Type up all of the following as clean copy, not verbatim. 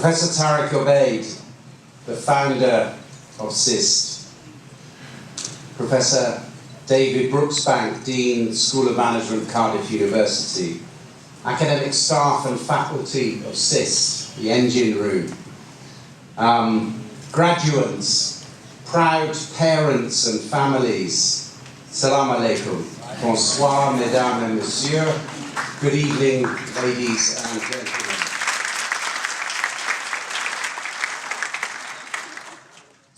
Professor Tariq Obaid, the founder of SIST. Professor David Brooksbank, Dean, School of Management, Cardiff University. Academic staff and faculty of SIST, the engine room. Graduates, proud parents and families. Salam alaikum. Bonsoir, mesdames et messieurs. Good evening, ladies and gentlemen.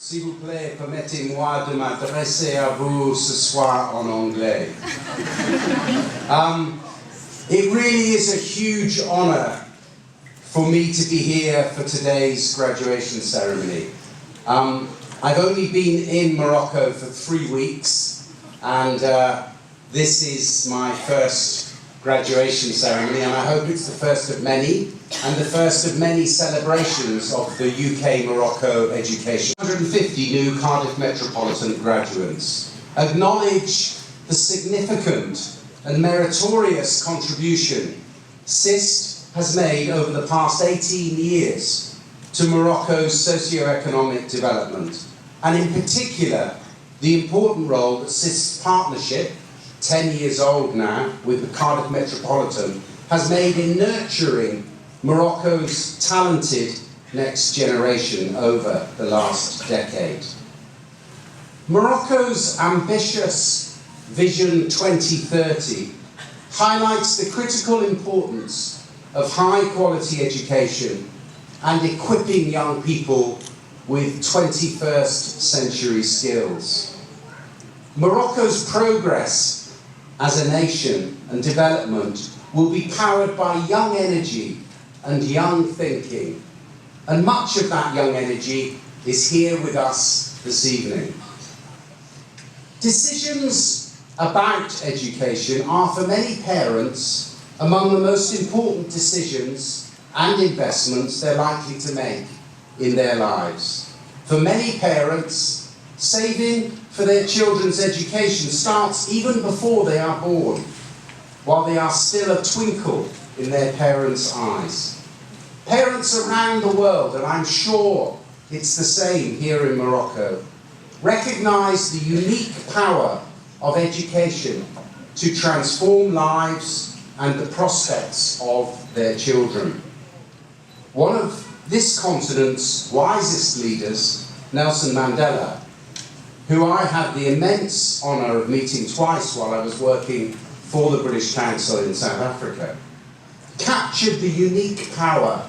S'il vous plaît, permettez-moi de m'adresser à vous ce soir en anglais. It really is a huge honor for me to be here for today's graduation ceremony. I've only been in Morocco for 3 weeks, and this is my first graduation ceremony, and I hope it's the first of many, and the first of many celebrations of the UK-Morocco education. 150 new Cardiff Metropolitan graduates acknowledge the significant and meritorious contribution SIST has made over the past 18 years to Morocco's socio-economic development, and in particular, the important role that SIST's partnership, 10 years old now, with the Cardiff Metropolitan, has made in nurturing Morocco's talented next generation over the last decade. Morocco's ambitious Vision 2030 highlights the critical importance of high-quality education and equipping young people with 21st century skills. Morocco's progress as a nation and development will be powered by young energy and young thinking, and much of that young energy is here with us this evening. Decisions about education are for many parents among the most important decisions and investments they're likely to make in their lives. For many parents, saving for their children's education starts even before they are born, while they are still a twinkle in their parents' eyes. Parents around the world, and I'm sure it's the same here in Morocco, recognize the unique power of education to transform lives and the prospects of their children. One of this continent's wisest leaders, Nelson Mandela, who I had the immense honour of meeting twice while I was working for the British Council in South Africa, captured the unique power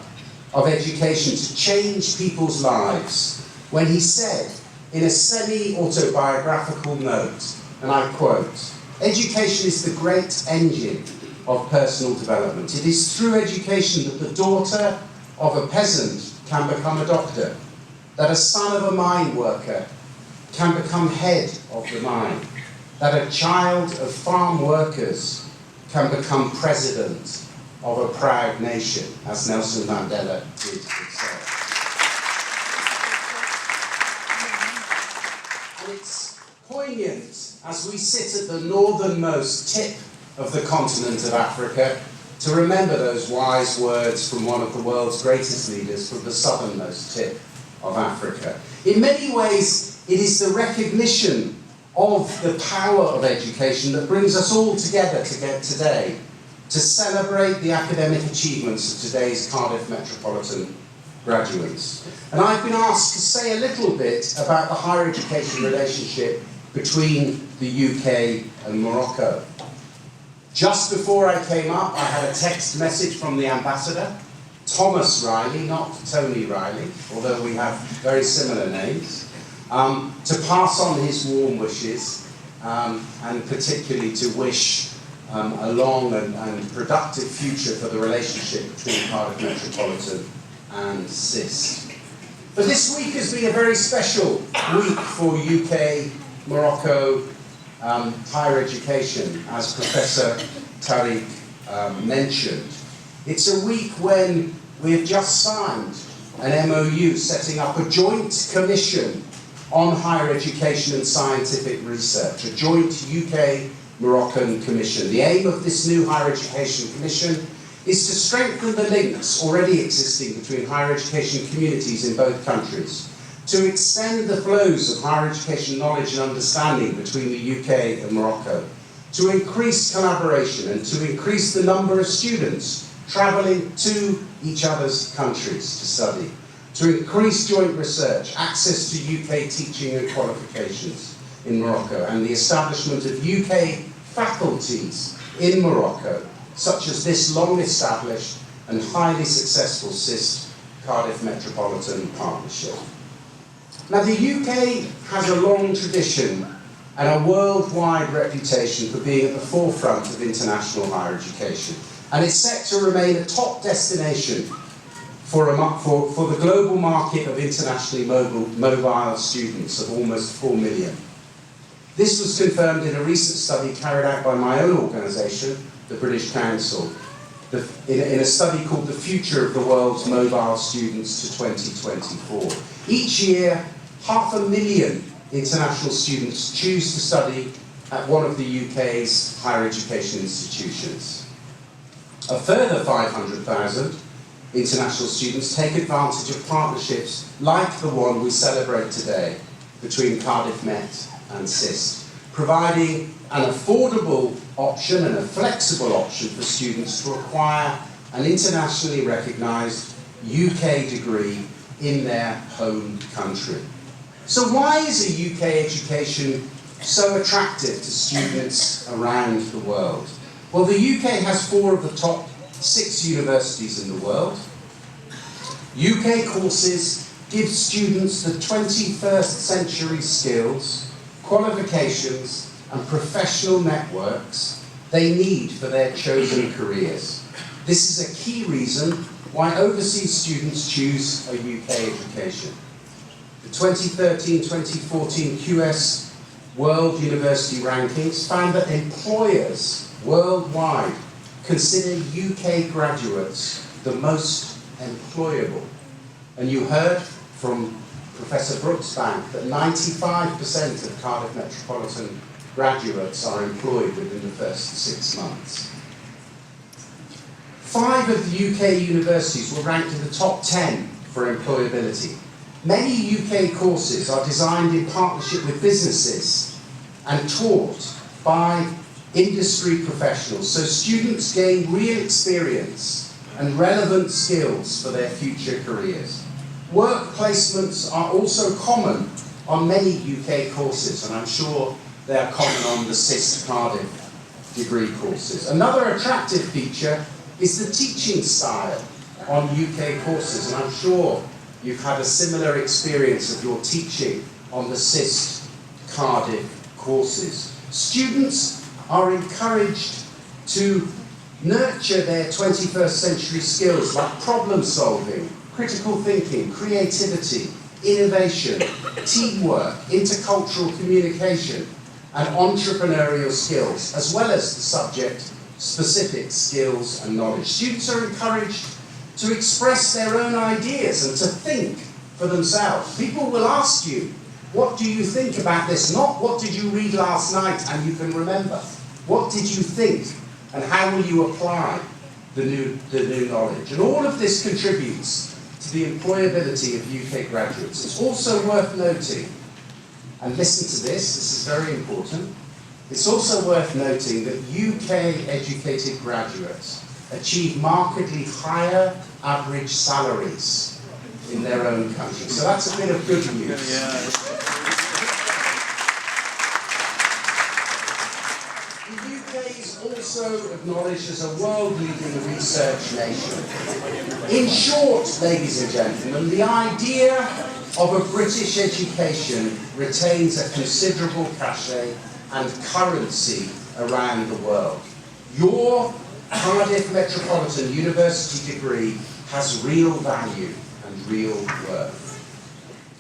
of education to change people's lives when he said, in a semi-autobiographical note, and I quote, "Education is the great engine of personal development. It is through education that the daughter of a peasant can become a doctor, that a son of a mine worker can become head of the mine, that a child of farm workers can become president of a proud nation," as Nelson Mandela did himself. And it's poignant as we sit at the northernmost tip of the continent of Africa to remember those wise words from one of the world's greatest leaders from the southernmost tip of Africa. In many ways, it is the recognition of the power of education that brings us all together today to celebrate the academic achievements of today's Cardiff Metropolitan graduates. And I've been asked to say a little bit about the higher education relationship between the UK and Morocco. Just before I came up, I had a text message from the ambassador, Thomas Reilly, not Tony Reilly, although we have very similar names, to pass on his warm wishes, and particularly to wish a long and productive future for the relationship between Cardiff Metropolitan and SIST. But this week has been a very special week for UK-Morocco higher education, as Professor Tariq mentioned. It's a week when we have just signed an MOU setting up a joint commission on higher education and scientific research, a joint UK-Moroccan commission. The aim of this new higher education commission is to strengthen the links already existing between higher education communities in both countries, to extend the flows of higher education knowledge and understanding between the UK and Morocco, to increase collaboration and to increase the number of students travelling to each other's countries to study, to increase joint research, access to UK teaching and qualifications in Morocco, and the establishment of UK faculties in Morocco, such as this long-established and highly successful SIST Cardiff Metropolitan Partnership. Now, the UK has a long tradition and a worldwide reputation for being at the forefront of international higher education, and it's set to remain a top destination for the global market of internationally mobile students of almost 4 million. This was confirmed in a recent study carried out by my own organisation, the British Council, in a study called The Future of the World's Mobile Students to 2024. Each year, 500,000 international students choose to study at one of the UK's higher education institutions. A further 500,000 international students take advantage of partnerships like the one we celebrate today between Cardiff Met and SIST, providing an affordable option and a flexible option for students to acquire an internationally recognised UK degree in their home country. So why is a UK education so attractive to students around the world? Well, the UK has 4 of the top 6 universities in the world. UK courses give students the 21st century skills, qualifications and professional networks they need for their chosen careers. This is a key reason why overseas students choose a UK education. The 2013-2014 QS World University Rankings found that employers worldwide consider UK graduates the most employable. And you heard from Professor Brooksbank that 95% of Cardiff Metropolitan graduates are employed within the first 6 months. 5 of the UK universities were ranked in the top 10 for employability. Many UK courses are designed in partnership with businesses and taught by industry professionals, so students gain real experience and relevant skills for their future careers. Work placements are also common on many UK courses, and I'm sure they are common on the SIST Cardiff degree courses. Another attractive feature is the teaching style on UK courses, and I'm sure you've had a similar experience of your teaching on the SIST Cardiff courses. Students are encouraged to nurture their 21st century skills like problem solving, critical thinking, creativity, innovation, teamwork, intercultural communication, and entrepreneurial skills, as well as the subject-specific skills and knowledge. Students are encouraged to express their own ideas and to think for themselves. People will ask you, what do you think about this? Not what did you read last night and you can remember. What did you think and how will you apply the new knowledge? And all of this contributes to the employability of UK graduates. It's also worth noting, and listen to this is very important, it's also worth noting that UK educated graduates achieve markedly higher average salaries in their own country. So that's a bit of good news. The UK is also acknowledged as a world-leading research nation. In short, ladies and gentlemen, the idea of a British education retains a considerable cachet and currency around the world. Your Cardiff Metropolitan University degree has real value and real worth.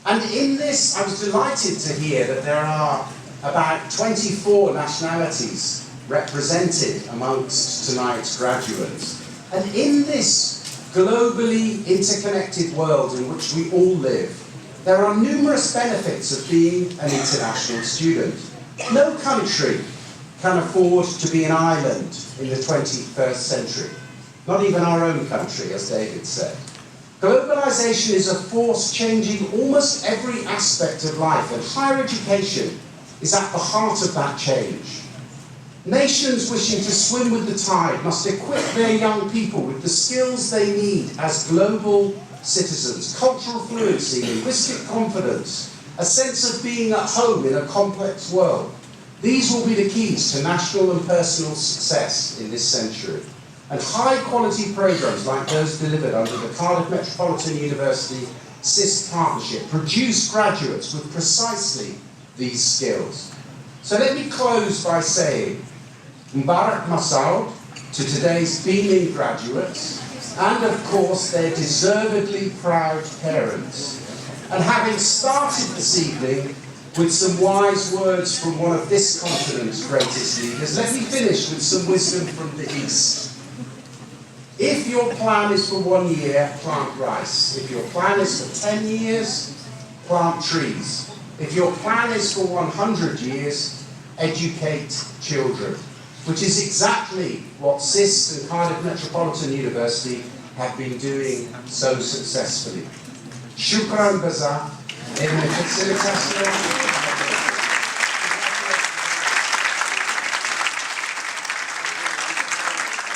And in this, I was delighted to hear that there are about 24 nationalities represented amongst tonight's graduates. And in this globally interconnected world in which we all live, there are numerous benefits of being an international student. No country can afford to be an island in the 21st century. not even our own country, as David said. Globalization is a force changing almost every aspect of life, and higher education is at the heart of that change. Nations wishing to swim with the tide must equip their young people with the skills they need as global citizens: cultural fluency, linguistic confidence, a sense of being at home in a complex world. These will be the keys to national and personal success in this century. And high-quality programs like those delivered under the Cardiff Metropolitan University SIST partnership produce graduates with precisely these skills. So let me close by saying Mubarak Masoud to today's beaming graduates, and of course their deservedly proud parents. And having started this evening with some wise words from one of this continent's greatest leaders, let me finish with some wisdom from the East. If your plan is for 1 year, plant rice. If your plan is for 10 years, plant trees. If your plan is for 100 years, educate children, which is exactly what SIST and Cardiff Metropolitan University have been doing so successfully. Shukran Baza, in the facilitation.